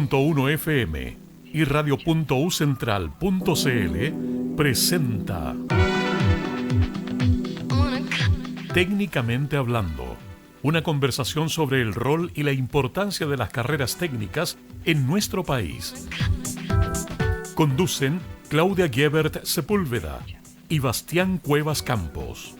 90.1 FM y radio.ucentral.cl presenta Técnicamente Hablando, una conversación sobre el rol y la importancia de las carreras técnicas en nuestro país. Conducen Claudia Gebert Sepúlveda y Bastián Cuevas Campos.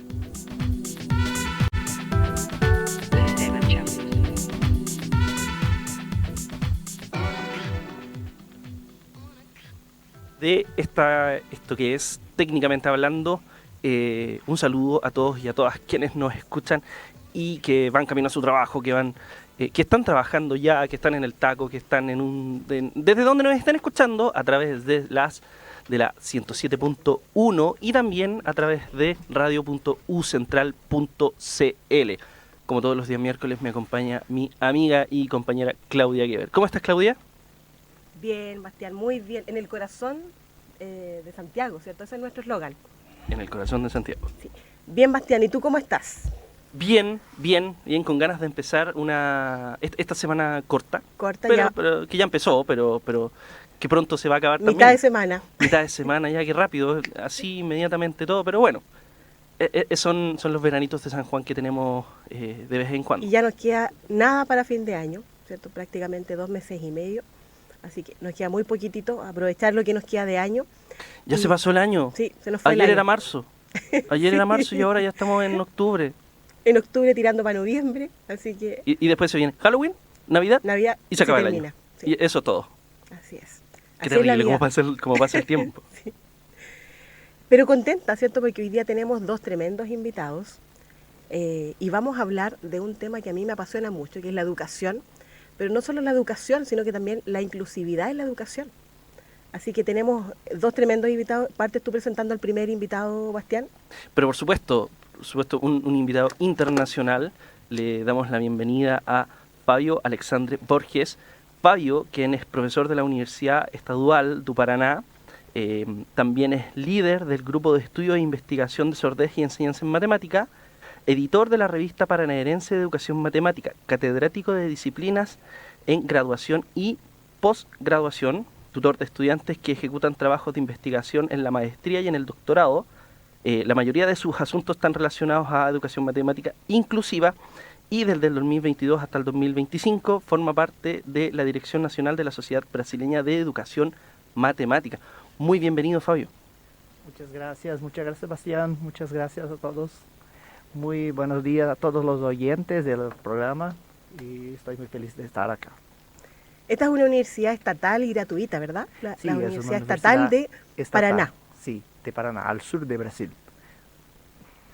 De esto que es Técnicamente Hablando, un saludo a todos y a todas quienes nos escuchan y que van camino a su trabajo, que están trabajando ya, que están en el taco, que están desde donde nos están escuchando, a través de la 107.1 y también a través de radio.ucentral.cl. Como todos los días miércoles me acompaña mi amiga y compañera Claudia Gebert. ¿Cómo estás, Claudia? Bien, Bastián, muy bien. En el corazón de Santiago, ¿cierto? Ese es nuestro eslogan. En el corazón de Santiago. Sí. Bien, Bastián, ¿y tú cómo estás? Bien, con ganas de empezar esta semana corta. Corta pero, ya. Pero, que ya empezó, pero que pronto se va a acabar también. Mitad de semana. Mitad de semana, ya que rápido, así inmediatamente todo, pero bueno. Son los veranitos de San Juan que tenemos de vez en cuando. Y ya nos queda nada para fin de año, ¿cierto? Prácticamente 2 meses y medio. Así que nos queda muy poquitito, aprovechar lo que nos queda de año. Ya se pasó el año. Sí, se nos fue el Ayer año. era marzo. Ayer era marzo y ahora ya estamos en octubre. En octubre tirando para noviembre, así que... Y después se viene Halloween, Navidad y se acaba el termina. año. Sí. Y eso todo. Así es. Qué Así es la terrible vida. cómo pasa el tiempo. Sí. Pero contenta, ¿cierto? Porque hoy día tenemos 2 tremendos invitados y vamos a hablar de un tema que a mí me apasiona mucho, que es la educación. Pero no solo la educación, sino que también la inclusividad en la educación. Así que tenemos 2 tremendos invitados. Partes tú presentando al primer invitado, Bastián. Pero por supuesto un invitado internacional. Le damos la bienvenida a Fabio Alexandre Borges. Fabio, quien es profesor de la Universidad Estadual do Paraná, también es líder del grupo de estudio e investigación de sordez y enseñanza en matemática, editor de la revista paranaense de educación matemática, catedrático de disciplinas en graduación y posgraduación, tutor de estudiantes que ejecutan trabajos de investigación en la maestría y en el doctorado. La mayoría de sus asuntos están relacionados a educación matemática inclusiva y desde el 2022 hasta el 2025 forma parte de la Dirección Nacional de la Sociedad Brasileña de Educación Matemática. Muy bienvenido, Fabio. Muchas gracias, Bastián, muchas gracias a todos. Muy buenos días a todos los oyentes del programa y estoy muy feliz de estar acá. Esta es una universidad estatal y gratuita, ¿verdad? Sí, la es Universidad una Estatal de Paraná. Sí, de Paraná, al sur de Brasil.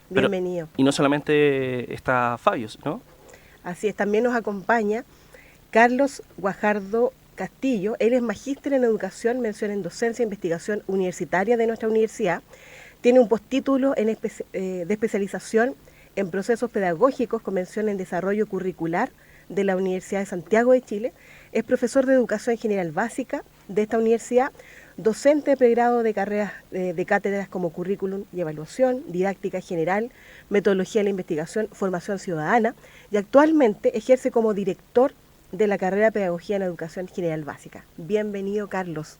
Bienvenido. Y no solamente está Fabio, ¿no? Así es, también nos acompaña Carlos Guajardo Castillo. Él es magíster en educación, mención en docencia e investigación universitaria de nuestra universidad. Tiene un postítulo de especialización en procesos pedagógicos con mención en desarrollo curricular de la Universidad de Santiago de Chile. Es profesor de educación general básica de esta universidad, docente de pregrado de carreras de cátedras como currículum y evaluación, didáctica general, metodología de la investigación, formación ciudadana, y actualmente ejerce como director de la carrera de pedagogía en educación general básica. Bienvenido, Carlos.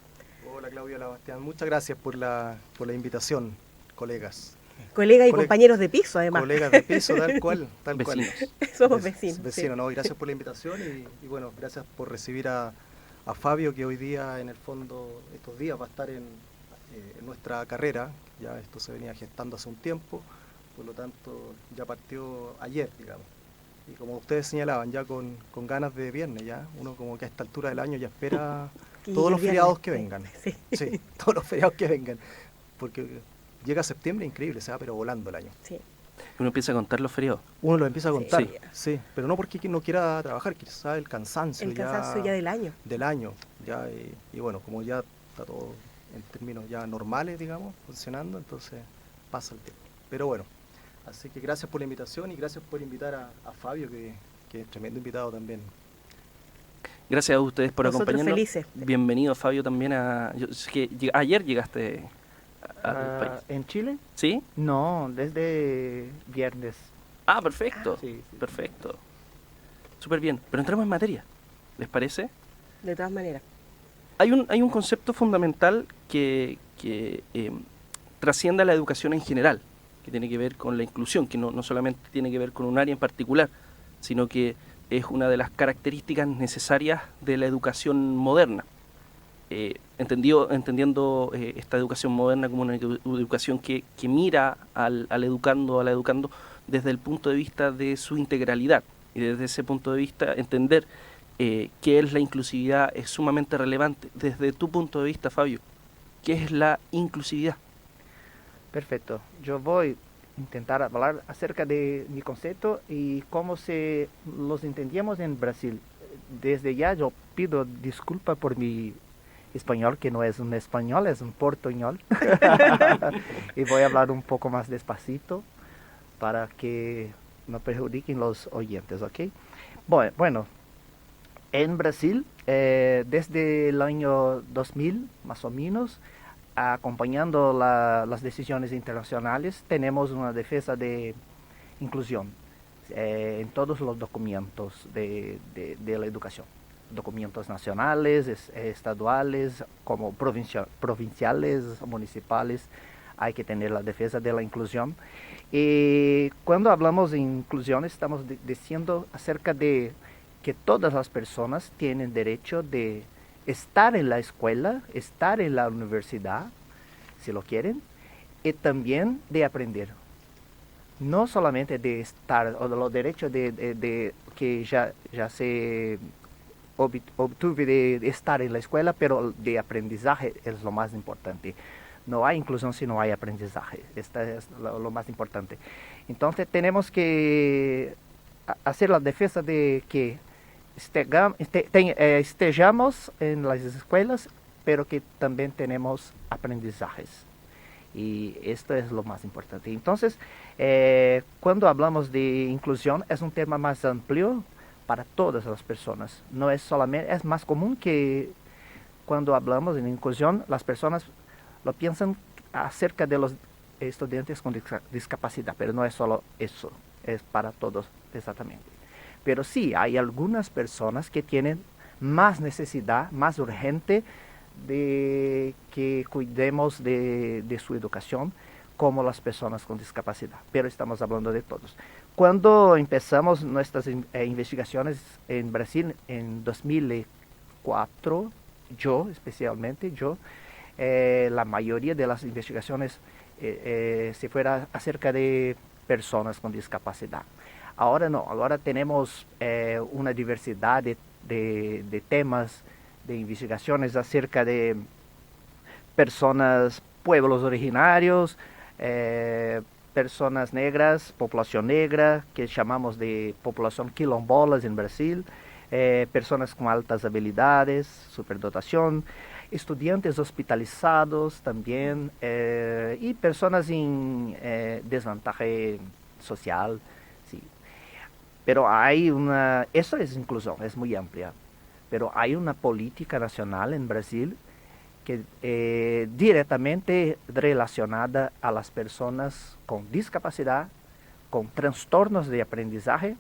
Hola, Claudia, hola, Bastián. Muchas gracias por la invitación, colegas. Colegas y compañeros de piso, además. Colegas de piso, tal cual. Vecinos. Somos vecinos. Vecinos, sí. ¿no? Y gracias por la invitación y bueno, gracias por recibir a Fabio, que hoy día, en el fondo, estos días va a estar en nuestra carrera. Ya esto se venía gestando hace un tiempo, por lo tanto ya partió ayer, digamos. Y como ustedes señalaban, ya con ganas de viernes, ya uno como que a esta altura del año ya espera todos los feriados que vengan. Sí. Sí, todos los feriados que vengan. Porque llega septiembre, increíble, se va pero volando el año. Sí. Uno empieza a contar los feriados. Uno lo empieza a contar, Sí. sí, pero no porque no quiera trabajar, quizás el cansancio. El cansancio ya del año. Del año, ya, y bueno, como ya está todo en términos ya normales, digamos, funcionando, entonces pasa el tiempo. Pero bueno, así que gracias por la invitación y gracias por invitar a Fabio, que es tremendo invitado también. Gracias a ustedes por Nosotros acompañarnos. felices. Bienvenido, Fabio, también yo sé que ayer llegaste al país. ¿En Chile? ¿Sí? No, desde viernes. Ah, perfecto. Sí. Perfecto. Súper bien. Pero entramos en materia. ¿Les parece? de todas maneras. Hay un concepto fundamental que trasciende a la educación en general, que tiene que ver con la inclusión, que no solamente tiene que ver con un área en particular, sino que es una de las características necesarias de la educación moderna. Entendiendo esta educación moderna como una educación que mira al educando, a la educando desde el punto de vista de su integralidad. Y desde ese punto de vista entender qué es la inclusividad es sumamente relevante. Desde tu punto de vista, Fabio, ¿qué es la inclusividad? Perfecto. Yo voy a intentar hablar acerca de mi concepto y cómo los entendíamos en Brasil. Desde ya yo pido disculpas por mi español, que no es un español, es un portuñol. Y voy a hablar un poco más despacito para que no perjudiquen los oyentes, ¿ok? Bueno, en Brasil, desde el año 2000, más o menos, acompañando las decisiones internacionales, tenemos una defensa de inclusión en todos los documentos de la educación. Documentos nacionales, estaduales, como provinciales, municipales, hay que tener la defensa de la inclusión. Y cuando hablamos de inclusión, estamos diciendo acerca de que todas las personas tienen derecho de estar en la escuela, estar en la universidad, si lo quieren, y también de aprender. No solamente de estar, o de los derechos de que ya se obtuve de estar en la escuela, pero de aprendizaje es lo más importante. No hay inclusión si no hay aprendizaje. Esto es lo más importante. Entonces tenemos que hacer la defensa de que estemos en las escuelas, pero que también tenemos aprendizajes. Y esto es lo más importante. Entonces, cuando hablamos de inclusión, es un tema más amplio para todas las personas. No es solamente, es más común que cuando hablamos de inclusión, las personas lo piensan acerca de los estudiantes con discapacidad, pero no es solo eso, es para todos exactamente. Pero sí, hay algunas personas que tienen más necesidad, más urgente de que cuidemos de su educación, como las personas con discapacidad, pero estamos hablando de todos. Cuando empezamos nuestras investigaciones en Brasil en 2004, especialmente yo, la mayoría de las investigaciones se fuera acerca de personas con discapacidad. Ahora no, ahora tenemos una diversidad de temas, de investigaciones acerca de personas, pueblos originarios, personas negras, población negra, que llamamos de población quilombolas en Brasil, personas con altas habilidades, superdotación, estudiantes hospitalizados también, y personas en desventaja social, sí. Pero eso es inclusión, es muy amplia, pero hay una política nacional en Brasil que directamente relacionada a las personas con discapacidad, con trastornos de aprendizaje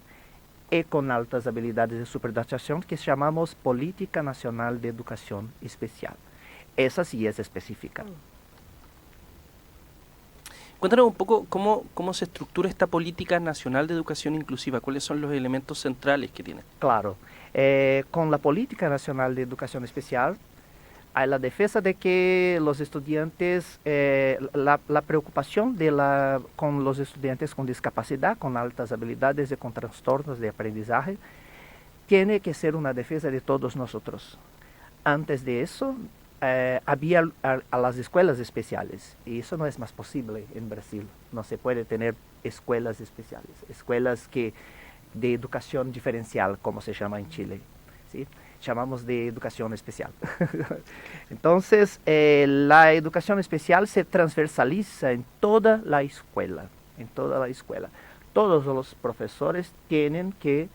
y con altas habilidades de superdotación, que llamamos Política Nacional de Educación Especial. Esa sí es específica. Cuéntanos un poco cómo se estructura esta Política Nacional de Educación Inclusiva, cuáles son los elementos centrales que tiene. Claro, con la Política Nacional de Educación Especial, hay la defensa de que los estudiantes, la preocupación con los estudiantes con discapacidad, con altas habilidades y con trastornos de aprendizaje, tiene que ser una defensa de todos nosotros. Antes de eso, había a las escuelas especiales, y eso no es más posible en Brasil. No se puede tener escuelas especiales, escuelas de educación diferencial, como se llama en Chile, ¿sí? Llamamos de educación especial. Entonces, la educación especial se transversaliza en toda la escuela, Todos los profesores tienen que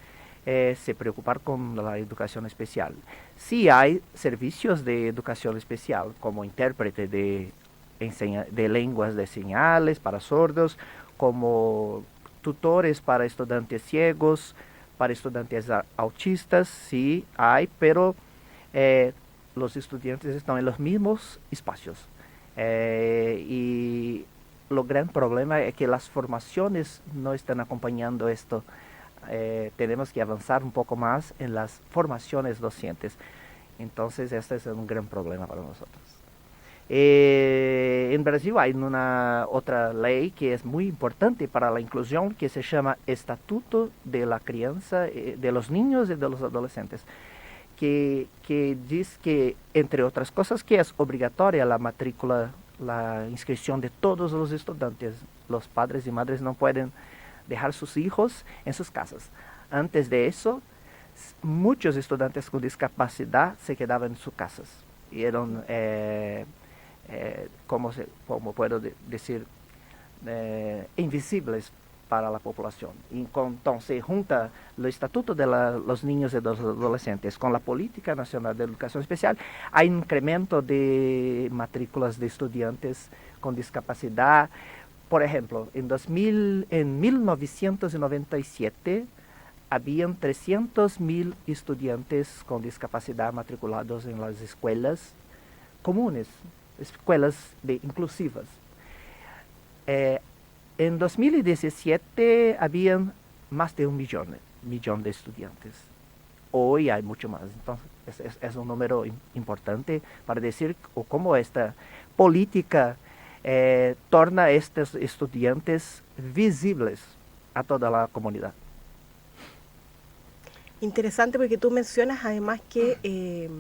se preocupar con la educación especial. Sí hay servicios de educación especial, como intérprete de lenguas de señales para sordos, como tutores para estudiantes ciegos, para estudiantes autistas, sí hay, pero los estudiantes están en los mismos espacios. Y lo gran problema es que las formaciones no están acompañando esto. Tenemos que avanzar un poco más en las formaciones docentes. Entonces, este es un gran problema para nosotros. En Brasil hay una otra ley que es muy importante para la inclusión, que se llama Estatuto de la Crianza, de los Niños y de los Adolescentes, que dice que, entre otras cosas, que es obligatoria la matrícula, la inscripción de todos los estudiantes. Los padres y madres no pueden dejar sus hijos en sus casas. Antes de eso, muchos estudiantes con discapacidad se quedaban en sus casas. Y eran, como puedo decir, invisibles para la población. Y entonces junta el Estatuto de los Niños y los Adolescentes con la Política Nacional de Educación Especial, hay un incremento de matrículas de estudiantes con discapacidad. Por ejemplo, en 1997 habían 300.000 estudiantes con discapacidad matriculados en las escuelas comunes, escuelas inclusivas. En 2017 habían más de 1 millón de estudiantes. Hoy hay mucho más. Entonces es un número importante para decir cómo esta política torna a estos estudiantes visibles a toda la comunidad. Interesante, porque tú mencionas además que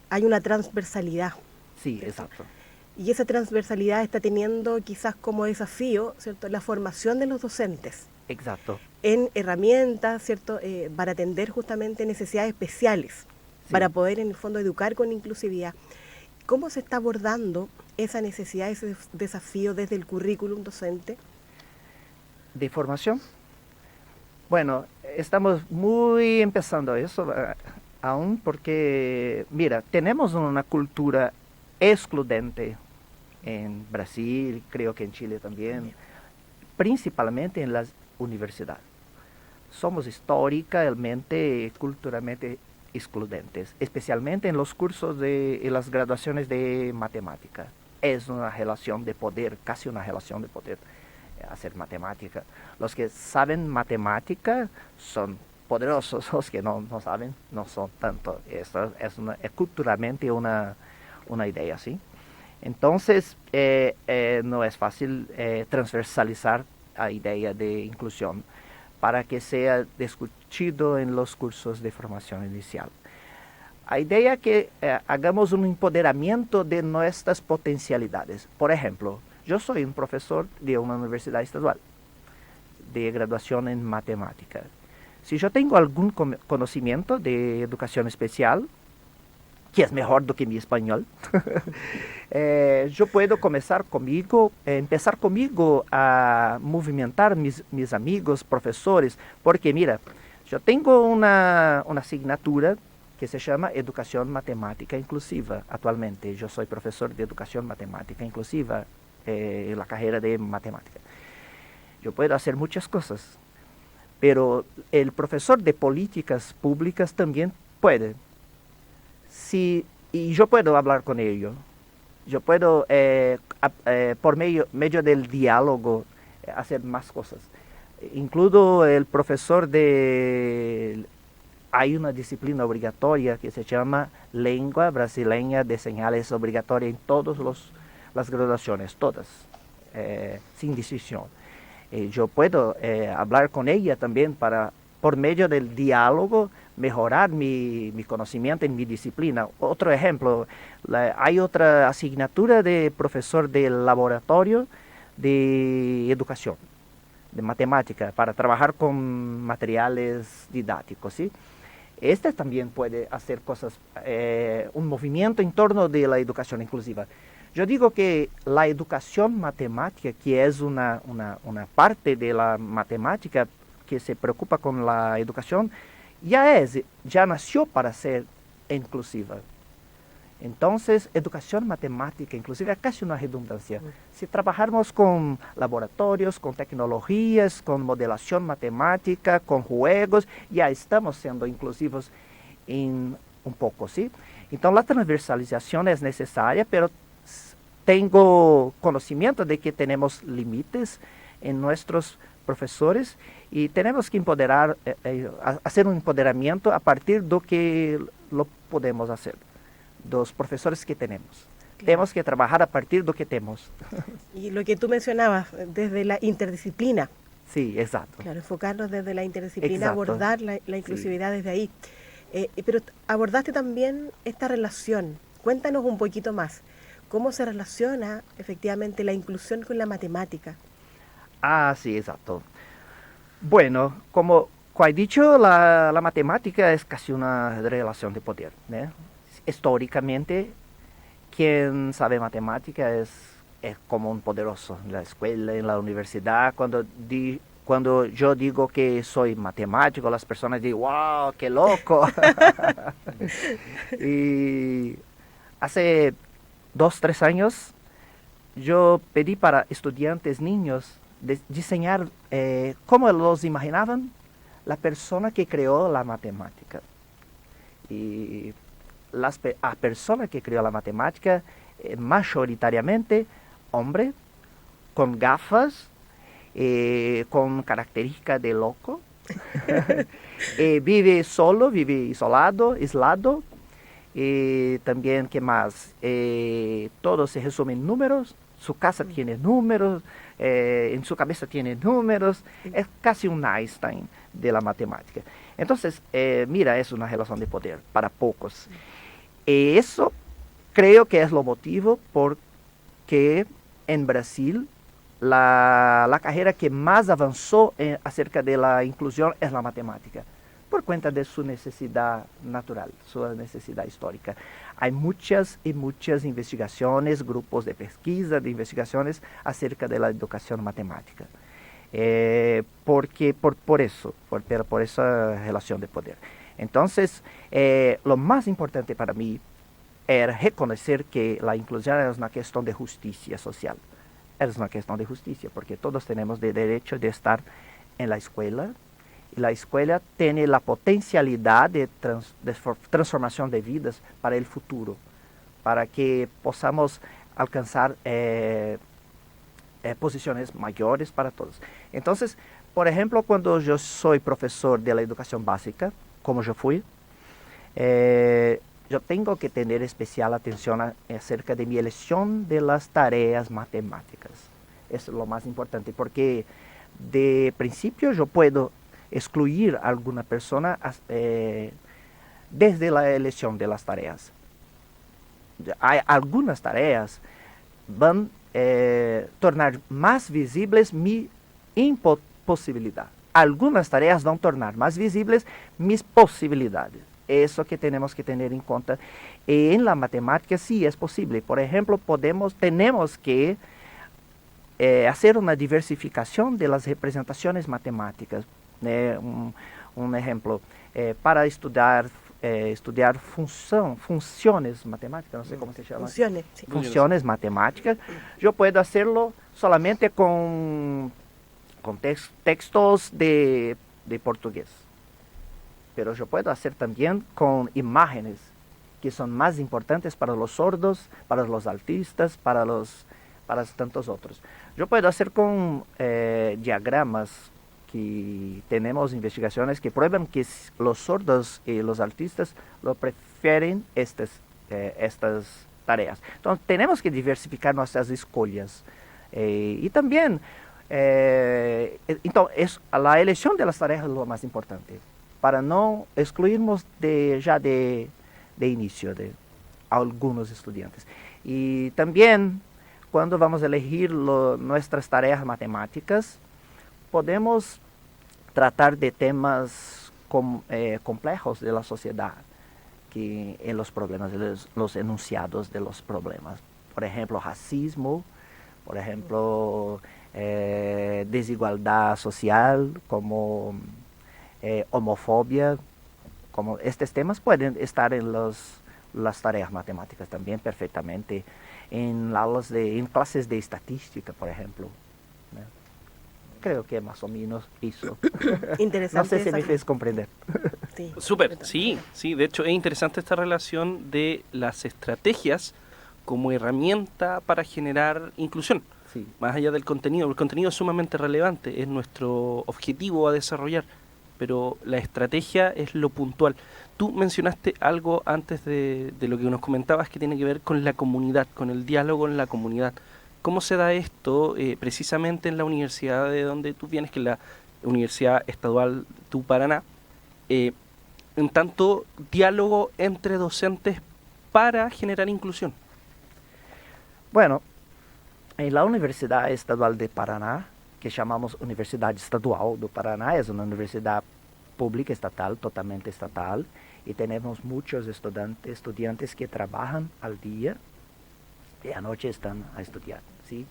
hay una transversalidad. Sí, exacto. Y esa transversalidad está teniendo quizás como desafío, ¿cierto?, la formación de los docentes. Exacto. En herramientas, ¿cierto?, para atender justamente necesidades especiales, sí, para poder en el fondo educar con inclusividad. ¿Cómo se está abordando esa necesidad, ese desafío desde el currículum docente? ¿De formación? Bueno, estamos muy empezando eso aún porque, mira, tenemos una cultura excludente en Brasil, creo que en Chile también, principalmente en las universidades. Somos históricamente y culturalmente excludentes, especialmente en los cursos en las graduaciones de matemática. Es una relación de poder, casi una relación de poder hacer matemática. Los que saben matemática son poderosos, los que no saben no son tanto. Esto es culturalmente una idea, ¿sí? Entonces, no es fácil transversalizar la idea de inclusión para que sea discutido en los cursos de formación inicial. La idea es que hagamos un empoderamiento de nuestras potencialidades. Por ejemplo, yo soy un profesor de una universidad estadual de graduación en matemática. Si yo tengo algún conocimiento de educación especial, que es mejor do que mi español, yo puedo empezar conmigo a movimentar mis amigos, profesores, porque mira, yo tengo una asignatura que se llama Educación Matemática Inclusiva actualmente. Yo soy profesor de Educación Matemática Inclusiva en la carrera de matemática. Yo puedo hacer muchas cosas, pero el profesor de políticas públicas también puede. Y yo puedo hablar con ellos. Yo puedo, por medio del diálogo, hacer más cosas. Incluso el profesor hay una disciplina obligatoria que se llama Lengua Brasileña de Señales, obligatoria en todas las graduaciones, todas, sin decisión. Yo puedo hablar con ella también por medio del diálogo, mejorar mi conocimiento en mi disciplina. Otro ejemplo, hay otra asignatura de profesor del laboratorio de educación, de matemática, para trabajar con materiales didácticos, ¿sí? Este también puede hacer cosas, un movimiento en torno de la educación inclusiva. Yo digo que la educación matemática, que es una parte de la matemática que se preocupa con la educación, ya nació para ser inclusiva. Entonces, educación matemática inclusiva es casi una redundancia. Si trabajamos con laboratorios, con tecnologías, con modelación matemática, con juegos, ya estamos siendo inclusivos en un poco, ¿sí? Entonces la transversalización es necesaria, pero tengo conocimiento de que tenemos límites en nuestros profesores y tenemos que empoderar, hacer un empoderamiento a partir de lo que lo podemos hacer, los profesores que tenemos. Claro. Tenemos que trabajar a partir de lo que tenemos. Y lo que tú mencionabas, desde la interdisciplina. Sí, exacto. Claro, enfocarnos desde la interdisciplina, exacto. Abordar la inclusividad desde ahí. Pero abordaste también esta relación. Cuéntanos un poquito más. ¿Cómo se relaciona efectivamente la inclusión con la matemática? Ah, sí, exacto. Bueno, como he dicho, la matemática es casi una relación de poder, ¿no? Históricamente, quien sabe matemática es como un poderoso en la escuela, en la universidad. Cuando yo digo que soy matemático, las personas dicen, wow, qué loco. Y hace 2, 3 años, yo pedí para estudiantes, niños, diseñar cómo los imaginaban la persona que creó la matemática. Y la persona que creó la matemática, mayoritariamente hombre, con gafas, con características de loco, vive solo, vive isolado, aislado, también, ¿qué más? Todo se resume en números, su casa tiene números, en su cabeza tiene números, es casi un Einstein de la matemática. Entonces, mira, es una relación de poder para pocos. Eso creo que es lo motivo por que en Brasil la carrera que más avanzó acerca de la inclusión es la matemática, por cuenta de su necesidad natural, su necesidad histórica. Hay muchas y muchas investigaciones, grupos de pesquisa, de investigaciones acerca de la educación matemática. Porque por esa relación de poder. Entonces, lo más importante para mí era reconocer que la inclusión es una cuestión de justicia social. Es una cuestión de justicia, porque todos tenemos el derecho de estar en la escuela, y la escuela tiene la potencialidad de transformación de vidas para el futuro, para que podamos alcanzar posiciones mayores para todos. Entonces, por ejemplo, cuando yo soy profesor de la educación básica, como yo fui, yo tengo que tener especial atención acerca de mi elección de las tareas matemáticas. Eso es lo más importante, porque de principio yo puedo excluir a alguna persona desde la elección de las tareas. Hay algunas tareas van a tornar más visibles mi imposibilidad. Algunas tareas van a tornar más visibles mis posibilidades. Eso que tenemos que tener en cuenta. En la matemática sí es posible. Por ejemplo, tenemos que hacer una diversificación de las representaciones matemáticas. Un ejemplo, para estudiar funciones matemáticas, no sé cómo se llama. Funciones, sí. Funciones matemáticas. Yo puedo hacerlo solamente con textos de portugués. Pero yo puedo hacer también con imágenes que son más importantes para los sordos, para los autistas, para tantos otros. Yo puedo hacer con diagramas, que tenemos investigaciones que prueban que los sordos y los autistas lo prefieren estas tareas. Entonces tenemos que diversificar nuestras escolhas. Y también, entonces, la elección de las tareas es lo más importante, para no excluirnos de inicio de algunos estudiantes. Y también, cuando vamos a elegir nuestras tareas matemáticas, podemos tratar de temas complejos de la sociedad, que en los problemas, los enunciados de los problemas. Por ejemplo, racismo, por ejemplo, desigualdad social, como homofobia, como estos temas pueden estar en las tareas matemáticas también perfectamente, en clases de estadística, por ejemplo. Creo que más o menos eso. Interesante. No sé si me fez comprender. Sí. Súper, sí, sí. De hecho, es interesante esta relación de las estrategias como herramienta para generar inclusión. Sí. Más allá del contenido, el contenido es sumamente relevante, es nuestro objetivo a desarrollar, pero la estrategia es lo puntual. Tú mencionaste algo antes de lo que nos comentabas que tiene que ver con la comunidad, con el diálogo en la comunidad. ¿Cómo se da esto precisamente en la universidad de donde tú vienes, que es la Universidad Estadual du Paraná? En tanto diálogo entre docentes para generar inclusión. Bueno, en la Universidad Estadual de Paraná, que llamamos Universidad Estadual do Paraná, es una universidad pública estatal, totalmente estatal, y tenemos muchos estudiantes que trabajan al día y a noche están a estudiar, ¿sí?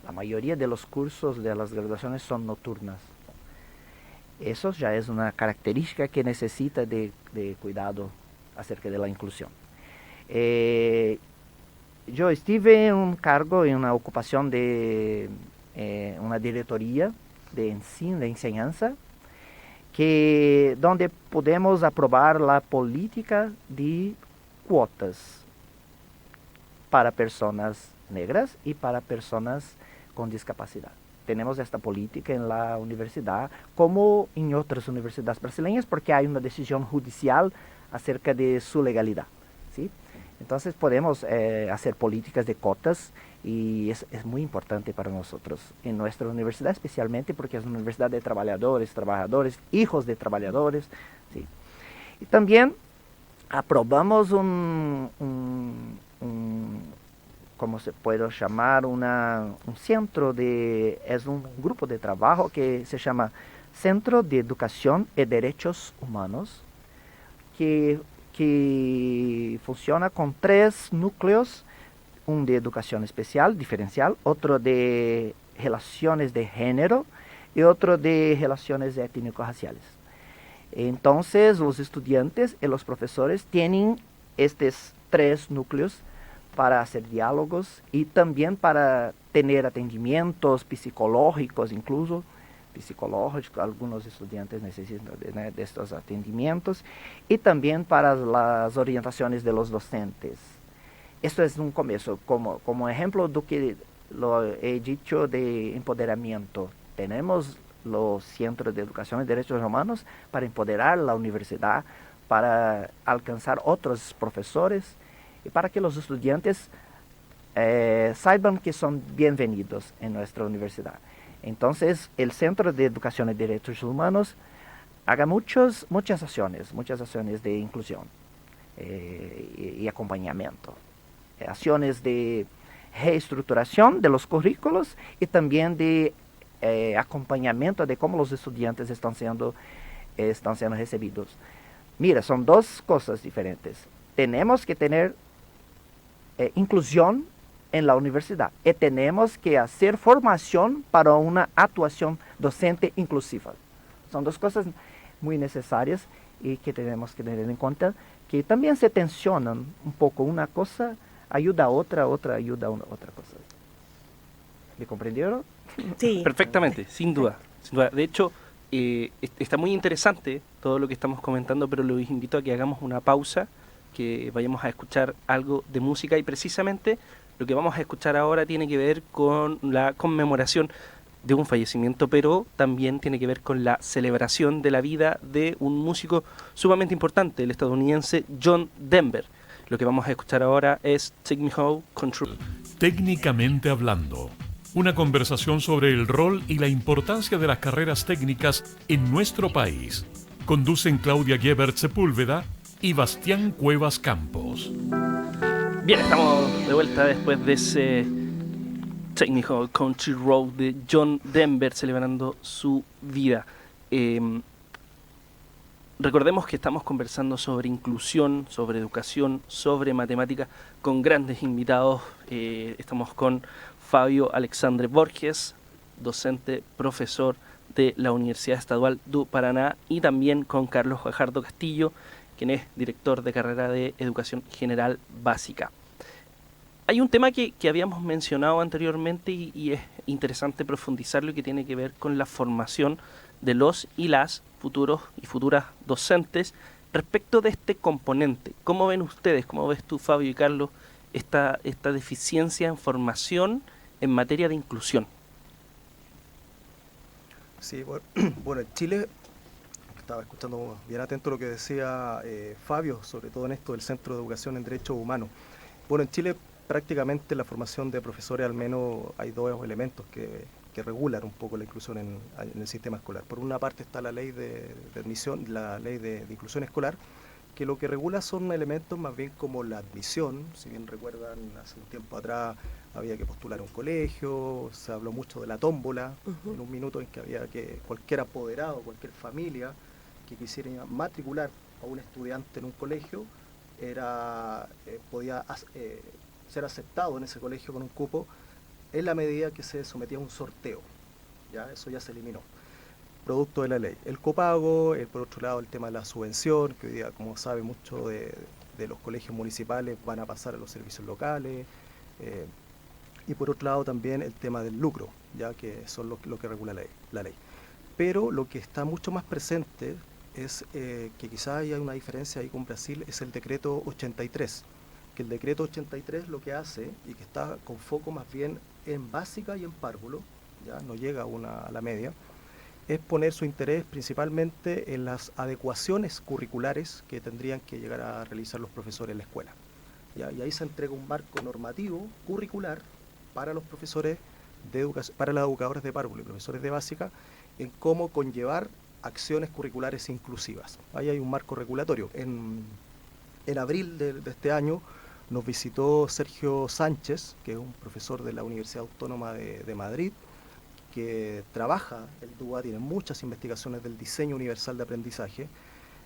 La mayoría de los cursos de las graduaciones son nocturnas. Eso ya es una característica que necesita de cuidado acerca de la inclusión. Yo estuve en un cargo, en una ocupación de una diretoría de enseñanza, donde podemos aprobar la política de cuotas para personas negras y para personas con discapacidad. Tenemos esta política en la universidad, como en otras universidades brasileñas, porque hay una decisión judicial acerca de su legalidad, ¿sí? Entonces podemos hacer políticas de cuotas y es muy importante para nosotros en nuestra universidad, especialmente porque es una universidad de trabajadores, hijos de trabajadores, ¿sí? Y también aprobamos ¿cómo se puede llamar? Un centro es un grupo de trabajo que se llama Centro de Educación y Derechos Humanos, que funciona con 3 núcleos, un de educación especial, diferencial, otro de relaciones de género y otro de relaciones étnico-raciales. Entonces, los estudiantes y los profesores tienen estos 3 núcleos para hacer diálogos y también para tener atendimientos psicológicos, incluso psicológicos, algunos estudiantes necesitan de estos atendimientos, y también para las orientaciones de los docentes. Esto es un comienzo, como ejemplo de que lo he dicho de empoderamiento. Tenemos los centros de educación y derechos humanos para empoderar la universidad, para alcanzar otros profesores y para que los estudiantes sepan que son bienvenidos en nuestra universidad. Entonces, el Centro de Educación y Derechos Humanos haga muchas acciones de inclusión y acompañamiento. Acciones de reestructuración de los currículos y también de acompañamiento de cómo los estudiantes están siendo recibidos. Mira, son 2 cosas diferentes. Tenemos que tener inclusión en la universidad y tenemos que hacer formación para una actuación docente inclusiva. Son 2 cosas muy necesarias y que tenemos que tener en cuenta, que también se tensionan un poco. Una cosa ayuda a otra ayuda a otra cosa. ¿Me comprendieron? Sí. Perfectamente, sin duda. De hecho, está muy interesante todo lo que estamos comentando, pero los invito a que hagamos una pausa, que vayamos a escuchar algo de música, y precisamente lo que vamos a escuchar ahora tiene que ver con la conmemoración de un fallecimiento, pero también tiene que ver con la celebración de la vida de un músico sumamente importante, el estadounidense John Denver. Lo que vamos a escuchar ahora es Take Me Home, Country Road. Técnicamente hablando, una conversación sobre el rol y la importancia de las carreras técnicas en nuestro país. Conducen Claudia Gebert Sepúlveda y Bastián Cuevas Campos. Bien, estamos de vuelta después de ese Take Me Home, Country Road de John Denver, celebrando su vida. Recordemos que estamos conversando sobre inclusión, sobre educación, sobre matemática, con grandes invitados. Estamos con Fabio Alexandre Borges, docente, profesor de la Universidad Estadual du Paraná, y también con Carlos Guajardo Castillo, quien es director de carrera de Educación General Básica. Hay un tema que habíamos mencionado anteriormente y es interesante profundizarlo, y que tiene que ver con la formación de los y las futuros y futuras docentes respecto de este componente. ¿Cómo ven ustedes, cómo ves tú, Fabio y Carlos, esta deficiencia en formación en materia de inclusión? Sí, bueno, en Chile, estaba escuchando bien atento lo que decía Fabio, sobre todo en esto del Centro de Educación en Derechos Humanos. Bueno, en Chile prácticamente la formación de profesores, al menos hay dos elementos que regulan un poco la inclusión en el sistema escolar. Por una parte está la ley de admisión, la ley de inclusión escolar, que lo que regula son elementos más bien como la admisión. Si bien recuerdan, hace un tiempo atrás había que postular a un colegio, se habló mucho de la tómbola, en un minuto en que había que cualquier apoderado, cualquier familia que quisiera matricular a un estudiante en un colegio, podía ser aceptado en ese colegio con un cupo en la medida que se sometía a un sorteo. ¿Ya? Eso ya se eliminó, producto de la ley. El copago, por otro lado el tema de la subvención, que hoy día, como sabe, mucho de los colegios municipales van a pasar a los servicios locales, y por otro lado también el tema del lucro, ya que son lo que regula la ley. Pero lo que está mucho más presente es que quizás haya una diferencia ahí con Brasil, es el decreto 83, que el decreto 83 lo que hace, y que está con foco más bien en básica y en párvulo, ya no llega a la media, es poner su interés principalmente en las adecuaciones curriculares que tendrían que llegar a realizar los profesores en la escuela. ¿Ya? Y ahí se entrega un marco normativo curricular para los profesores de educación, para los educadores de párvulo y profesores de básica, en cómo conllevar acciones curriculares inclusivas. Ahí hay un marco regulatorio. En abril de este año nos visitó Sergio Sánchez, que es un profesor de la Universidad Autónoma de Madrid, que trabaja el DUA, tiene muchas investigaciones del diseño universal de aprendizaje,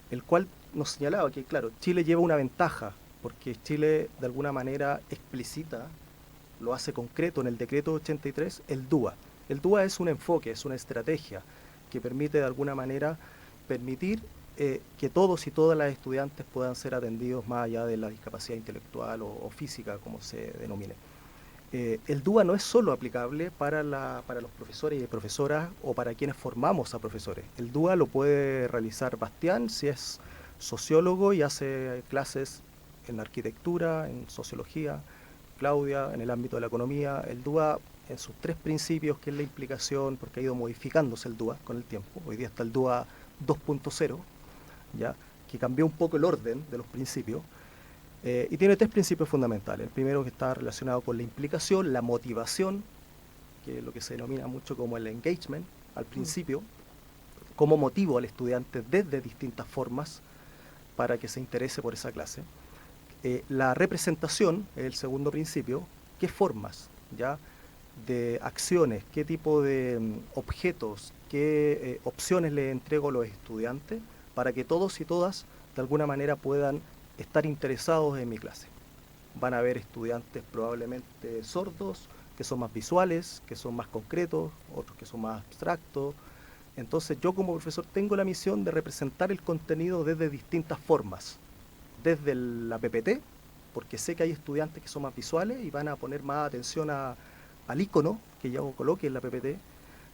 el cual nos señalaba que, claro, Chile lleva una ventaja, porque Chile de alguna manera explicita, lo hace concreto en el decreto 83, el DUA. El DUA es un enfoque, es una estrategia que permite de alguna manera permitir que todos y todas las estudiantes puedan ser atendidos más allá de la discapacidad intelectual o física, como se denomine. El DUA no es solo aplicable para los profesores y profesoras o para quienes formamos a profesores. El DUA lo puede realizar Bastián si es sociólogo y hace clases en arquitectura, en sociología, Claudia en el ámbito de la economía. El DUA en sus tres principios, que es la implicación, porque ha ido modificándose el DUA con el tiempo. Hoy día está el DUA 2.0, ¿ya? Que cambió un poco el orden de los principios. Y tiene tres principios fundamentales. El primero, que está relacionado con la implicación, la motivación, que es lo que se denomina mucho como el engagement al principio, cómo motivo al estudiante desde distintas formas para que se interese por esa clase. La representación es el segundo principio, qué formas, ¿ya?, de acciones, qué tipo de objetos, qué opciones le entrego a los estudiantes para que todos y todas de alguna manera puedan estar interesados en mi clase. Van a haber estudiantes probablemente sordos, que son más visuales, que son más concretos, otros que son más abstractos. Entonces yo como profesor tengo la misión de representar el contenido desde distintas formas, desde la PPT, porque sé que hay estudiantes que son más visuales y van a poner más atención al icono que yo coloque en la PPT,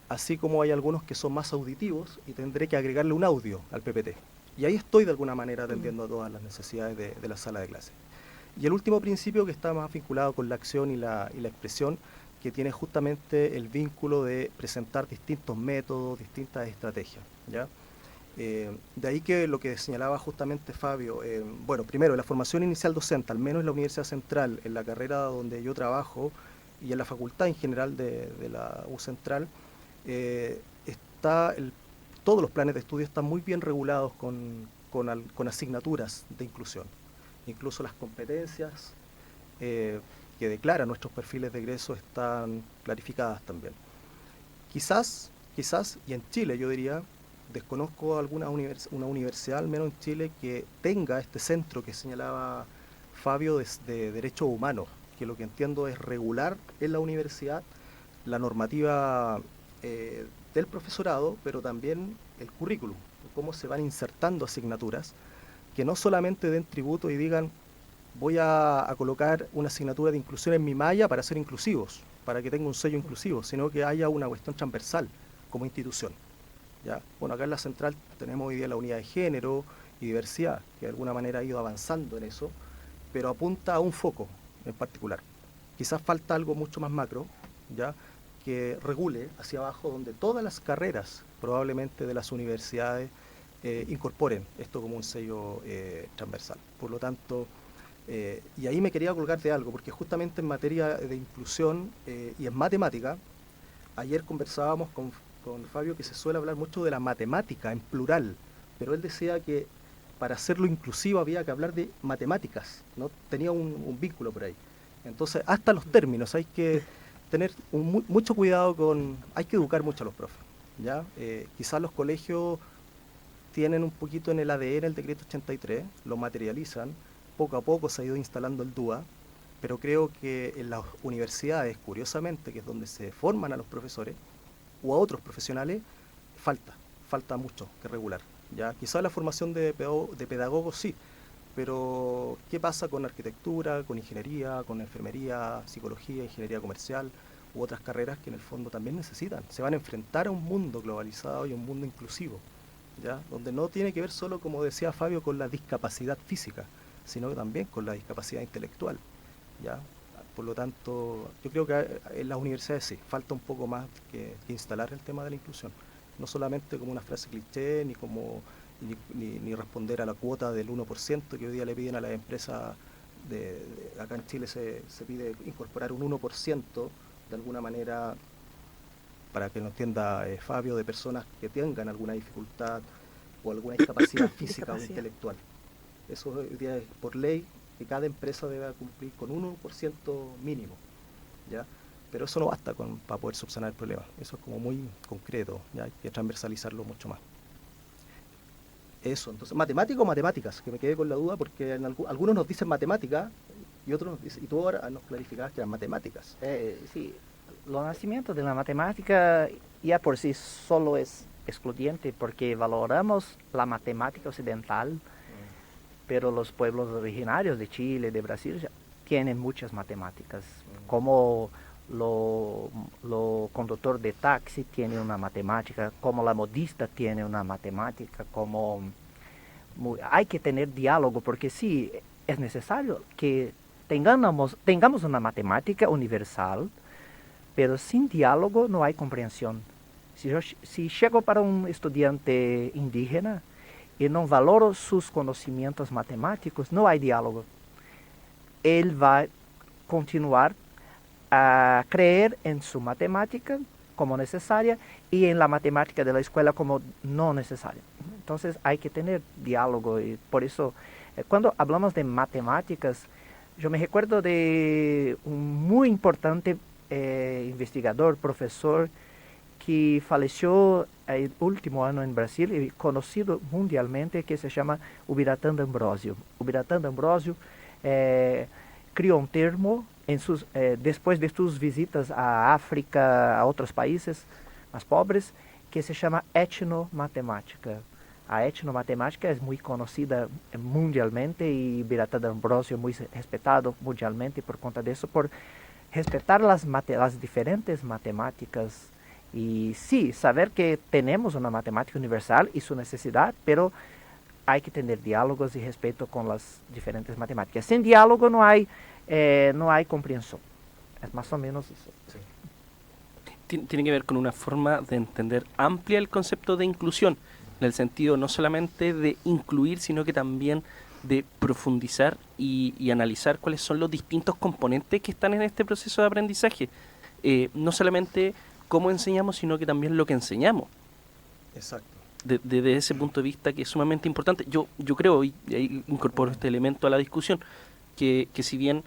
así como hay algunos que son más auditivos y tendré que agregarle un audio al PPT. Y ahí estoy de alguna manera atendiendo a todas las necesidades de la sala de clase. Y el último principio, que está más vinculado con la acción y la expresión, que tiene justamente el vínculo de presentar distintos métodos, distintas estrategias, ¿ya? De ahí que lo que señalaba justamente Fabio, bueno, primero, la formación inicial docente, al menos en la Universidad Central, en la carrera donde yo trabajo, y en la facultad en general de la U Central, todos los planes de estudio están muy bien regulados con asignaturas de inclusión. Incluso las competencias que declaran nuestros perfiles de egreso están clarificadas también. Quizás, y en Chile yo diría, desconozco una universidad, al menos en Chile, que tenga este centro que señalaba Fabio de derechos humanos, que lo que entiendo es regular en la universidad la normativa del profesorado, pero también el currículum, cómo se van insertando asignaturas, que no solamente den tributo y digan voy a colocar una asignatura de inclusión en mi malla para ser inclusivos, para que tenga un sello inclusivo, sino que haya una cuestión transversal como institución, ¿ya? Bueno, acá en la central tenemos hoy día la unidad de género y diversidad, que de alguna manera ha ido avanzando en eso, pero apunta a un foco en particular. Quizás falta algo mucho más macro, ¿ya? Que regule hacia abajo, donde todas las carreras probablemente de las universidades incorporen esto como un sello transversal. Por lo tanto, y ahí me quería colgar de algo, porque justamente en materia de inclusión y en matemática, ayer conversábamos con Fabio que se suele hablar mucho de la matemática en plural, pero él decía que para hacerlo inclusivo había que hablar de matemáticas, ¿no? Tenía un vínculo por ahí. Entonces, hasta los términos hay que tener mucho cuidado hay que educar mucho a los profes, ¿ya? Quizás los colegios tienen un poquito en el ADN el decreto 83, lo materializan, poco a poco se ha ido instalando el DUA, pero creo que en las universidades, curiosamente, que es donde se forman a los profesores o a otros profesionales, falta mucho que regular, ¿ya? Quizás la formación de pedagogos sí, pero ¿qué pasa con arquitectura, con ingeniería, con enfermería, psicología, ingeniería comercial u otras carreras que en el fondo también necesitan? Se van a enfrentar a un mundo globalizado y un mundo inclusivo, ¿ya? Donde no tiene que ver solo, como decía Fabio, con la discapacidad física, sino que también con la discapacidad intelectual, ¿ya? Por lo tanto, yo creo que en las universidades sí, falta un poco más que instalar el tema de la inclusión. No solamente como una frase cliché, ni responder a la cuota del 1% que hoy día le piden a las empresas. Acá en Chile se pide incorporar un 1% de alguna manera, para que lo entienda Fabio, de personas que tengan alguna dificultad o alguna discapacidad física o intelectual. Eso hoy día es por ley, que cada empresa debe cumplir con un 1% mínimo, ¿ya? Pero eso no basta para poder subsanar el problema. Eso es como muy concreto, ¿ya? Hay que transversalizarlo mucho más. Eso, entonces, ¿matemática o matemáticas? Que me quedé con la duda, porque algunos nos dicen matemática y otros nos dicen, y tú ahora nos clarificabas que eran matemáticas. Sí, lo nacimiento de la matemática ya por sí solo es excluyente, porque valoramos la matemática occidental, pero los pueblos originarios de Chile, de Brasil, ya tienen muchas matemáticas, como lo conductor de taxi tiene una matemática, como la modista tiene una matemática, hay que tener diálogo, porque sí, es necesario que tengamos una matemática universal, pero sin diálogo no hay comprensión. Si llego para un estudiante indígena y no valoro sus conocimientos matemáticos, no hay diálogo. Él va a continuar a creer en su matemática como necesaria y en la matemática de la escuela como no necesaria. Entonces hay que tener diálogo, y por eso cuando hablamos de matemáticas, yo me recuerdo de un muy importante investigador, profesor, que falleció el último año en Brasil y conocido mundialmente, que se llama Ubiratã D'Ambrosio. Ubiratã D'Ambrosio crió un termo después de sus visitas a África, a otros países más pobres, que se llama etnomatemática. A etnomatemática es muy conocida mundialmente y Ubiratã D'Ambrosio es muy respetado mundialmente por cuenta de eso, por respetar las diferentes matemáticas. Y sí, saber que tenemos una matemática universal y su necesidad, pero hay que tener diálogos y respeto con las diferentes matemáticas. Sin diálogo no hay comprensión. Es más o menos eso. Sí. Tiene que ver con una forma de entender amplia el concepto de inclusión, en el sentido no solamente de incluir, sino que también de profundizar y analizar cuáles son los distintos componentes que están en este proceso de aprendizaje. No solamente cómo enseñamos, sino que también lo que enseñamos. Exacto. Desde ese punto de vista, que es sumamente importante. Yo creo, y ahí incorporo este elemento a la discusión, que si bien,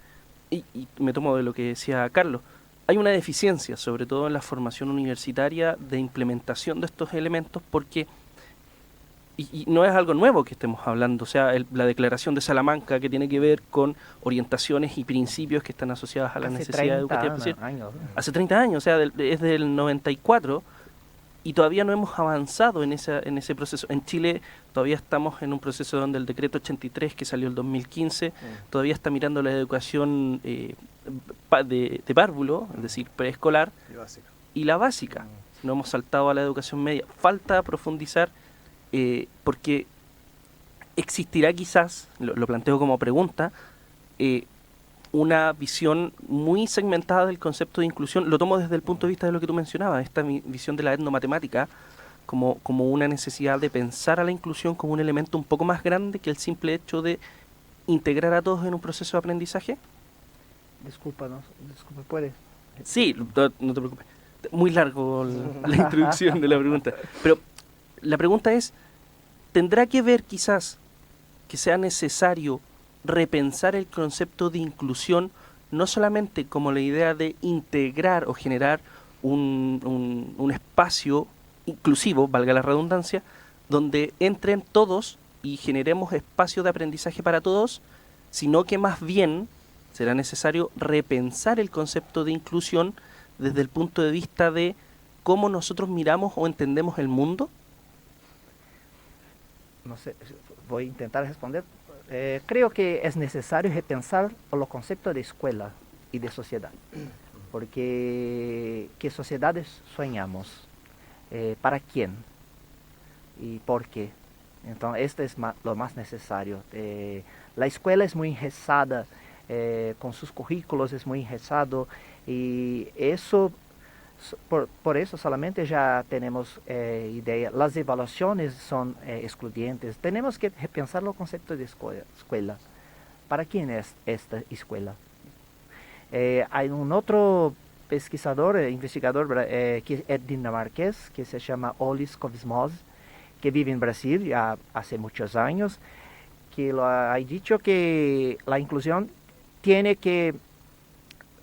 y me tomo de lo que decía Carlos, hay una deficiencia, sobre todo en la formación universitaria, de implementación de estos elementos, porque y no es algo nuevo que estemos hablando, o sea, la declaración de Salamanca, que tiene que ver con orientaciones y principios que están asociadas a la necesidad educativa especial. Hace 30 años, o sea, es del 94, y todavía no hemos avanzado en ese proceso. En Chile todavía estamos en un proceso donde el decreto 83, que salió el 2015, todavía está mirando la educación de párvulo, es decir, preescolar, y la básica. no hemos saltado a la educación media. Falta profundizar porque existirá quizás, lo planteo como pregunta, una visión muy segmentada del concepto de inclusión. Lo tomo desde el punto de vista de lo que tú mencionabas, esta visión de la etnomatemática como una necesidad de pensar a la inclusión como un elemento un poco más grande que el simple hecho de integrar a todos en un proceso de aprendizaje. Disculpa, ¿puedes? Sí, no te preocupes. Muy largo la introducción de la pregunta. Pero la pregunta es, ¿tendrá que ver quizás que sea necesario repensar el concepto de inclusión, no solamente como la idea de integrar o generar un espacio inclusivo, valga la redundancia, donde entren todos y generemos espacio de aprendizaje para todos, sino que más bien será necesario repensar el concepto de inclusión desde el punto de vista de cómo nosotros miramos o entendemos el mundo? No sé, voy a intentar responder. Creo que es necesario repensar los conceptos de escuela y de sociedad, porque ¿qué sociedades soñamos? ¿Para quién? ¿Y por qué? Entonces, esto es lo más necesario. La escuela es muy engessada, con sus currículos es muy engessado, y eso, por eso solamente ya tenemos idea. Las evaluaciones son excluyentes. Tenemos que repensar los conceptos de escuela. ¿Para quién es esta escuela? Hay un otro pesquisador, investigador que es dinamarqués, que se llama Olis Kovismos, que vive en Brasil ya hace muchos años, que lo ha dicho que la inclusión tiene que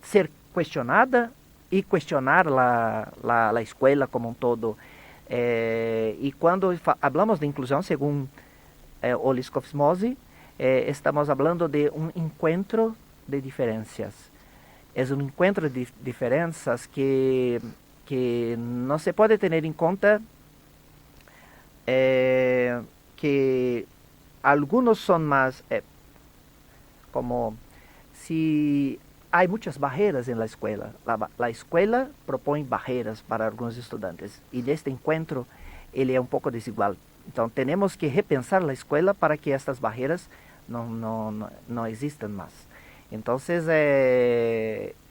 ser cuestionada y cuestionar la escuela como un todo. Y cuando hablamos de inclusión, según Olis Kovismos, estamos hablando de un encuentro de diferencias. Es un encuentro de diferencias que no se puede tener en cuenta que algunos son más como si hay muchas barreras en la escuela. La escuela propone barreras para algunos estudiantes y de este encuentro él es un poco desigual. Entonces tenemos que repensar la escuela para que estas barreras no existan más. Entonces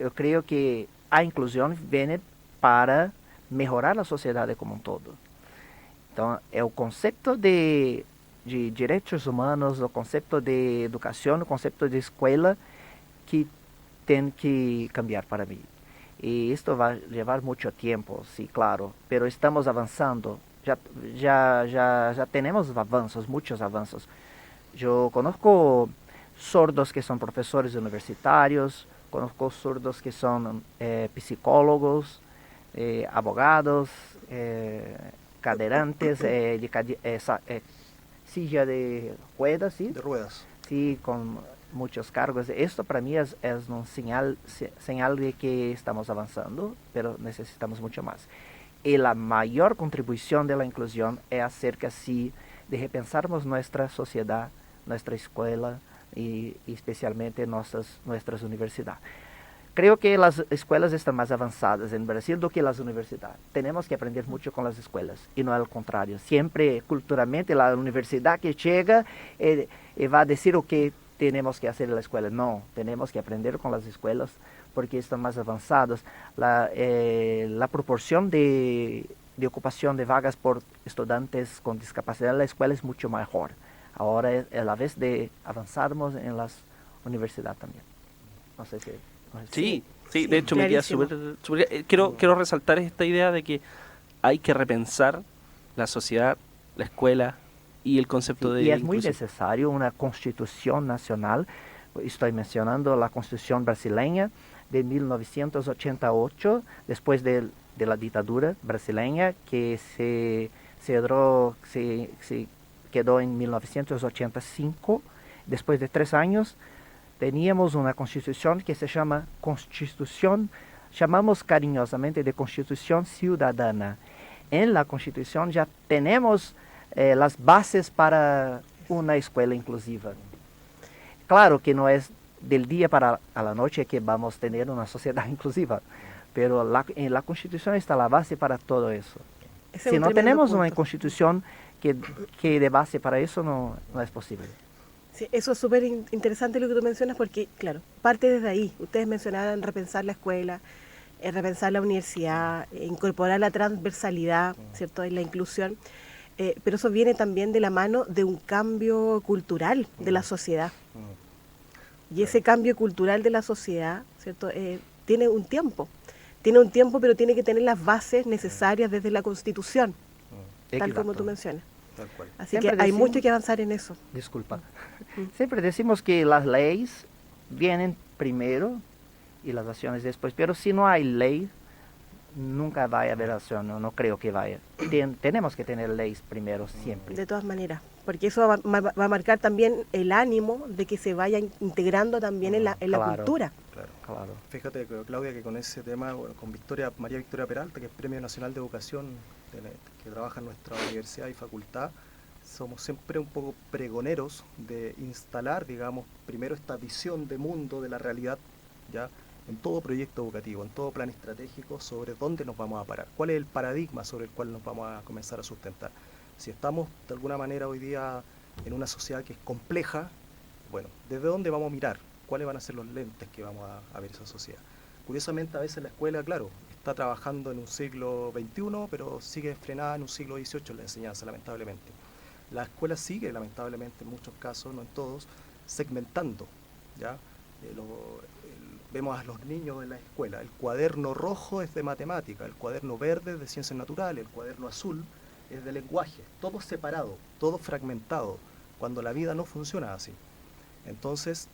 yo creo que a inclusión viene para mejorar la sociedad como un todo. Entonces el concepto de derechos humanos, el concepto de educación, el concepto de escuela que tiene que cambiar para mí. Y esto va a llevar mucho tiempo, sí, claro, pero estamos avanzando. Ya tenemos avanços, muchos avanços. Yo conozco sordos que son profesores universitarios, conozco sordos que son psicólogos, abogados, cadeirantes, silla de ruedas, ¿sí? De ruedas. Sí, con muchos cargos. Esto para mí es un señal de que estamos avanzando, pero necesitamos mucho más. Y la mayor contribución de la inclusión es acerca, sí, de repensarmos nuestra sociedad, nuestra escuela y especialmente nuestras universidades. Creo que las escuelas están más avanzadas en Brasil do que las universidades. Tenemos que aprender mucho con las escuelas y no al contrario. Siempre culturalmente la universidad que llega va a decir lo que tenemos que hacer en la escuela. No, tenemos que aprender con las escuelas porque están más avanzadas. La proporción de ocupación de vagas por estudiantes con discapacidad en la escuela es mucho mejor. Ahora es la vez de avanzarmos en las universidades también. No sé si... Sí, de hecho me queda súper... Quiero resaltar esta idea de que hay que repensar la sociedad, la escuela y el concepto de... Y es muy necesario una constitución nacional. Estoy mencionando la constitución brasileña de 1988, después de la dictadura brasileña, que se quedó en 1985. Después de 3 años, teníamos una constitución que se llama Constitución, llamamos cariñosamente de Constitución Ciudadana. En la constitución ya tenemos las bases para una escuela inclusiva. Claro que no es del día para la noche que vamos a tener una sociedad inclusiva, pero en la Constitución está la base para todo eso. Ese es Si un no tremendo tenemos una punto. Constitución que de base para eso, no es posible. Sí, eso es súper interesante lo que tú mencionas porque, claro, parte desde ahí. Ustedes mencionaban repensar la escuela, repensar la universidad, incorporar la transversalidad, ¿cierto? Y la inclusión. Pero eso viene también de la mano de un cambio cultural de la sociedad. Y ese cambio cultural de la sociedad, ¿cierto? Tiene un tiempo. Tiene un tiempo, pero tiene que tener las bases necesarias desde la Constitución, tal como Exacto. tú mencionas. Tal cual. Así Siempre que hay decimos- mucho que avanzar en eso. Disculpa. Siempre decimos que las leyes vienen primero y las acciones después, pero si no hay ley, nunca va a haber acción, no creo que vaya. Tenemos que tener leyes primero siempre. De todas maneras, porque eso va a marcar también el ánimo de que se vaya integrando también en la Claro. cultura. Claro. Claro. Fíjate, Claudia, que con ese tema, bueno, con María Victoria Peralta, que es Premio Nacional de Educación, que trabaja en nuestra universidad y facultad, somos siempre un poco pregoneros de instalar, digamos, primero esta visión de mundo, de la realidad, ya en todo proyecto educativo, en todo plan estratégico, sobre dónde nos vamos a parar, cuál es el paradigma sobre el cual nos vamos a comenzar a sustentar. Si estamos de alguna manera hoy día en una sociedad que es compleja, bueno, ¿desde dónde vamos a mirar? ¿Cuáles van a ser los lentes que vamos a ver esa sociedad? Curiosamente, a veces la escuela, claro, está trabajando en un siglo XXI, pero sigue frenada en un siglo XVIII la enseñanza, lamentablemente. La escuela sigue, lamentablemente, en muchos casos, no en todos, segmentando, ¿ya? Vemos a los niños en la escuela, el cuaderno rojo es de matemática, el cuaderno verde es de ciencias naturales, el cuaderno azul es de lenguaje, todo separado, todo fragmentado, cuando la vida no funciona así. Entonces,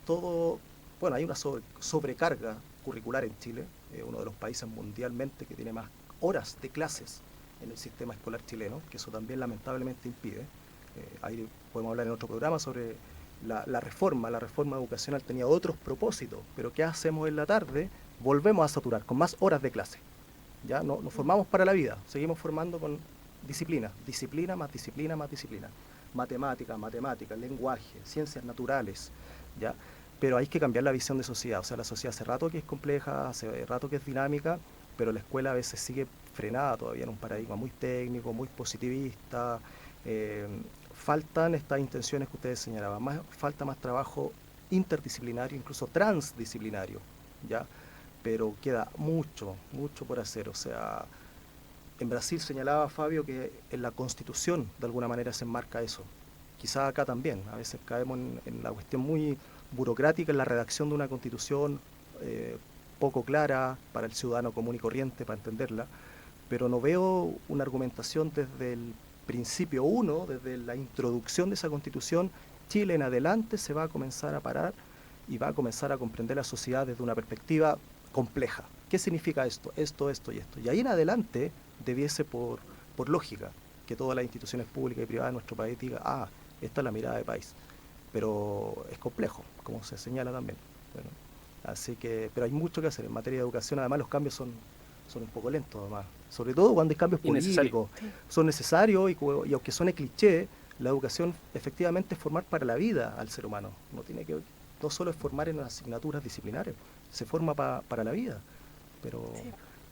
bueno, hay una sobrecarga curricular en Chile, uno de los países mundialmente que tiene más horas de clases en el sistema escolar chileno, que eso también lamentablemente impide. Ahí podemos hablar en otro programa sobre la reforma educacional tenía otros propósitos, pero ¿qué hacemos en la tarde? Volvemos a saturar con más horas de clase. Ya no nos formamos para la vida, seguimos formando con disciplina, disciplina más disciplina más disciplina. Matemática, lenguaje, ciencias naturales, ¿ya? Pero hay que cambiar la visión de sociedad. O sea, la sociedad hace rato que es compleja, hace rato que es dinámica, pero la escuela a veces sigue frenada todavía en un paradigma muy técnico, muy positivista. Faltan estas intenciones que ustedes señalaban, falta más trabajo interdisciplinario, incluso transdisciplinario, ¿ya? Pero queda mucho por hacer. O sea, en Brasil señalaba Fabio que en la Constitución de alguna manera se enmarca eso. Quizá acá también, a veces caemos en la cuestión muy burocrática en la redacción de una Constitución poco clara para el ciudadano común y corriente, para entenderla, pero no veo una argumentación desde el principio 1, desde la introducción de esa Constitución. Chile en adelante se va a comenzar a parar y va a comenzar a comprender la sociedad desde una perspectiva compleja. ¿Qué significa esto? Esto y esto. Y ahí en adelante debiese por lógica que todas las instituciones públicas y privadas de nuestro país digan, esta es la mirada de país. Pero es complejo, como se señala también. Bueno, así que, pero hay mucho que hacer en materia de educación. Además los cambios son un poco lentos, además. Sobre todo cuando hay cambios políticos. Son necesarios y aunque suene cliché, la educación efectivamente es formar para la vida al ser humano. No solo es formar en las asignaturas disciplinarias, se forma para la vida. Pero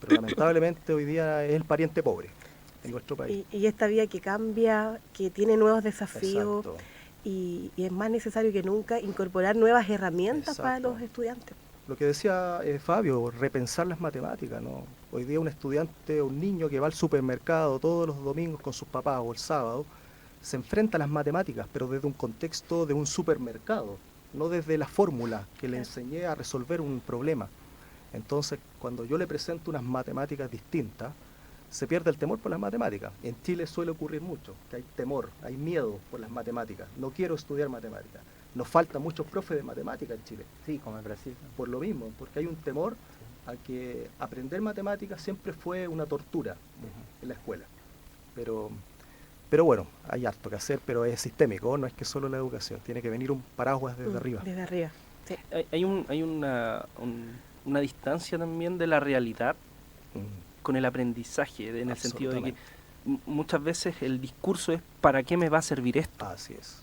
lamentablemente hoy día es el pariente pobre en nuestro país. Y esta vida que cambia, que tiene nuevos desafíos. Exacto. Y es más necesario que nunca incorporar nuevas herramientas para los estudiantes. Lo que decía Fabio, repensar las matemáticas, ¿no? Hoy día un estudiante, un niño que va al supermercado todos los domingos con sus papás o el sábado, se enfrenta a las matemáticas, pero desde un contexto de un supermercado, no desde la fórmula que le enseñé a resolver un problema. Entonces, cuando yo le presento unas matemáticas distintas, se pierde el temor por las matemáticas. En Chile suele ocurrir mucho, que hay temor, hay miedo por las matemáticas. No quiero estudiar matemáticas. Nos faltan muchos profes de matemáticas en Chile. Sí, como en Brasil. Por lo mismo, porque hay un temor a que aprender matemáticas siempre fue una tortura en la escuela. Pero bueno, hay harto que hacer, pero es sistémico, no es que solo la educación, tiene que venir un paraguas desde arriba. Desde arriba, sí. Hay una distancia también de la realidad con el aprendizaje, en el sentido de que muchas veces el discurso es ¿para qué me va a servir esto? Así es.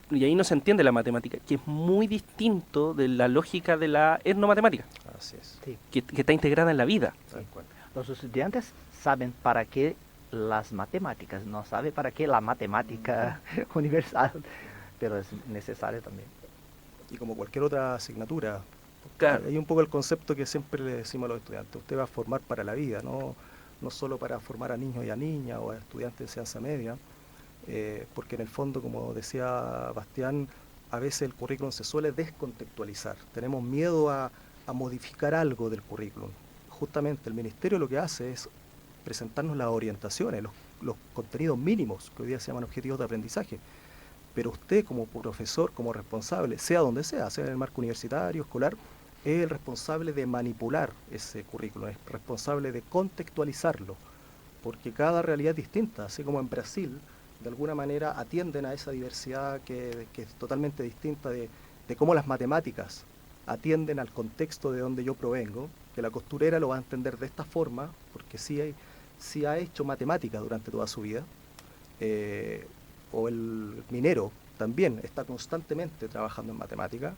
Y ahí no se entiende la matemática, que es muy distinto de la lógica de la etnomatemática. Así es. Sí, que está integrada en la vida. Tal cual. los estudiantes saben para qué las matemáticas, no saben para qué la matemática universal, pero es necesario también. Y como cualquier otra asignatura, Claro. hay un poco el concepto que siempre le decimos a los estudiantes, usted va a formar para la vida, no solo para formar a niños y a niñas o a estudiantes de enseñanza media, porque en el fondo, como decía Bastián, a veces el currículum se suele descontextualizar. Tenemos miedo a modificar algo del currículum. Justamente el ministerio lo que hace es presentarnos las orientaciones, los contenidos mínimos, que hoy día se llaman objetivos de aprendizaje. Pero usted como profesor, como responsable, sea donde sea en el marco universitario, escolar, es el responsable de manipular ese currículum, es responsable de contextualizarlo, porque cada realidad es distinta, así como en Brasil, de alguna manera atienden a esa diversidad que es totalmente distinta de cómo las matemáticas atienden al contexto de donde yo provengo, que la costurera lo va a entender de esta forma, porque sí ha hecho matemáticas durante toda su vida, o el minero también está constantemente trabajando en matemática,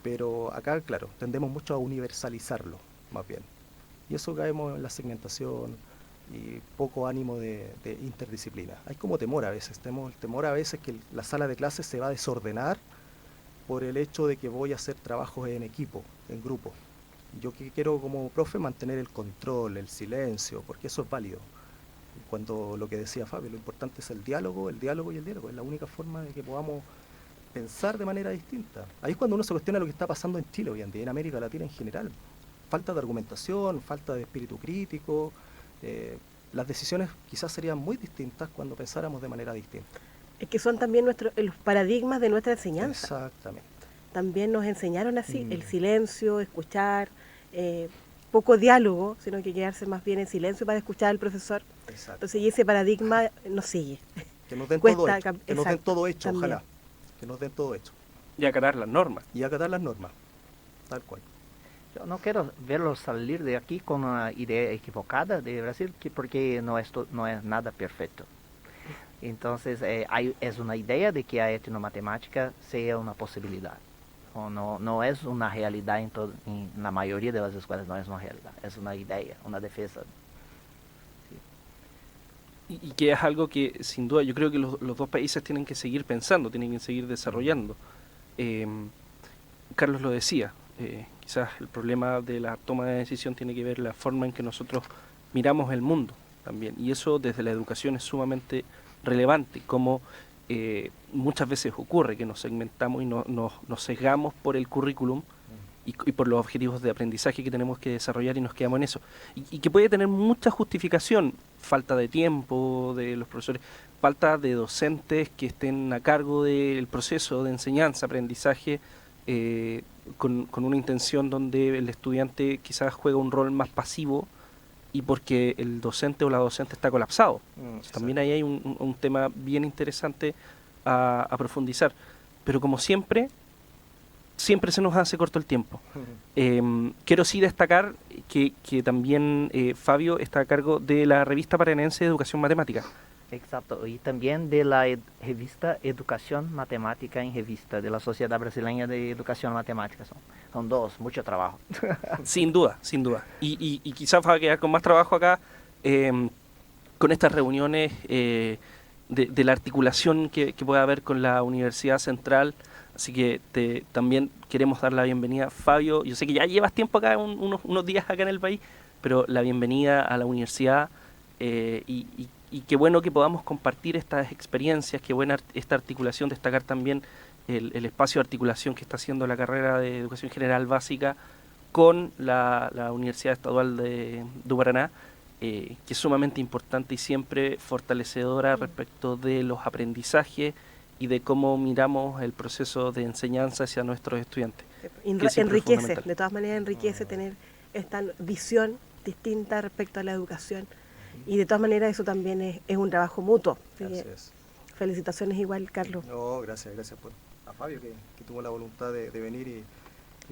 pero acá, claro, tendemos mucho a universalizarlo, más bien. Y eso caemos en la segmentación y poco ánimo de interdisciplina. Hay como temor a veces, temor a veces que la sala de clases se va a desordenar por el hecho de que voy a hacer trabajos en equipo, en grupo. Yo que quiero como profe mantener el control, el silencio, porque eso es válido. Cuando lo que decía Fabio, lo importante es el diálogo y el diálogo. Es la única forma de que podamos pensar de manera distinta. Ahí es cuando uno se cuestiona lo que está pasando en Chile hoy en día, en América Latina en general. Falta de argumentación, falta de espíritu crítico. Las decisiones quizás serían muy distintas cuando pensáramos de manera distinta. Es que son también los paradigmas de nuestra enseñanza. Exactamente. También nos enseñaron así, el silencio, escuchar, poco diálogo, sino que quedarse más bien en silencio para escuchar al profesor. Exacto. Entonces, y ese paradigma nos sigue. Que nos den Cuesta todo hecho, que nos den exacto, todo hecho, también. ojalá. Que nos den todo hecho. Y acatar las normas. Y acatar las normas, tal cual. Yo no quiero verlos salir de aquí con una idea equivocada de Brasil, porque no es nada perfecto. Entonces, es una idea de que a etnomatemática sea una posibilidad. O no es una realidad en la mayoría de las escuelas, no es una realidad, es una idea, una defensa. Y que es algo que, sin duda, yo creo que los dos países tienen que seguir pensando, tienen que seguir desarrollando. Carlos lo decía, quizás el problema de la toma de decisión tiene que ver la forma en que nosotros miramos el mundo también. Y eso desde la educación es sumamente relevante, como muchas veces ocurre que nos segmentamos y nos sesgamos por el currículum y por los objetivos de aprendizaje que tenemos que desarrollar y nos quedamos en eso. Y que puede tener mucha justificación, falta de tiempo de los profesores, falta de docentes que estén a cargo del proceso de enseñanza, aprendizaje, con una intención donde el estudiante quizás juega un rol más pasivo y porque el docente o la docente está colapsado. También ahí hay un tema bien interesante a profundizar. Pero como siempre se nos hace corto el tiempo. Quiero sí destacar que también Fabio está a cargo de la revista paranense de Educación Matemática. Exacto, y también de la revista Educación Matemática en Revista, de la Sociedad Brasileña de Educación Matemática. Son dos, mucho trabajo. Sin duda, sin duda. Y quizás va a quedar con más trabajo acá con estas reuniones de la articulación que pueda haber con la Universidad Central. Así que también queremos dar la bienvenida, Fabio. Yo sé que ya llevas tiempo acá, unos días acá en el país, pero la bienvenida a la universidad y qué bueno que podamos compartir estas experiencias, qué buena esta articulación, destacar también el espacio de articulación que está haciendo la carrera de Educación General Básica con la Universidad Estadual de Paraná, que es sumamente importante y siempre fortalecedora respecto de los aprendizajes y de cómo miramos el proceso de enseñanza hacia nuestros estudiantes. Enriquece, de todas maneras enriquece tener esta visión distinta respecto a la educación y de todas maneras eso también es un trabajo mutuo. Felicitaciones igual, Carlos. No, gracias a Fabio que tuvo la voluntad de venir y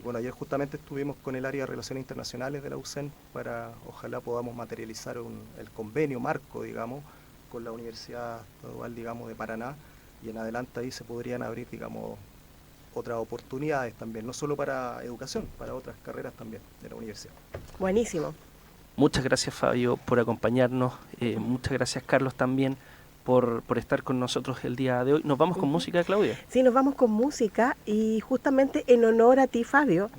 bueno, ayer justamente estuvimos con el área de Relaciones Internacionales de la UCEN para ojalá podamos materializar el convenio marco, digamos, con la Universidad Estadual, digamos, de Paraná, y en adelante ahí se podrían abrir, digamos, otras oportunidades también, no solo para educación, para otras carreras también de la universidad. Buenísimo. Muchas gracias, Fabio, por acompañarnos. Muchas gracias, Carlos, también por estar con nosotros el día de hoy. ¿Nos vamos con música, Claudia? Sí, nos vamos con música y justamente en honor a ti, Fabio,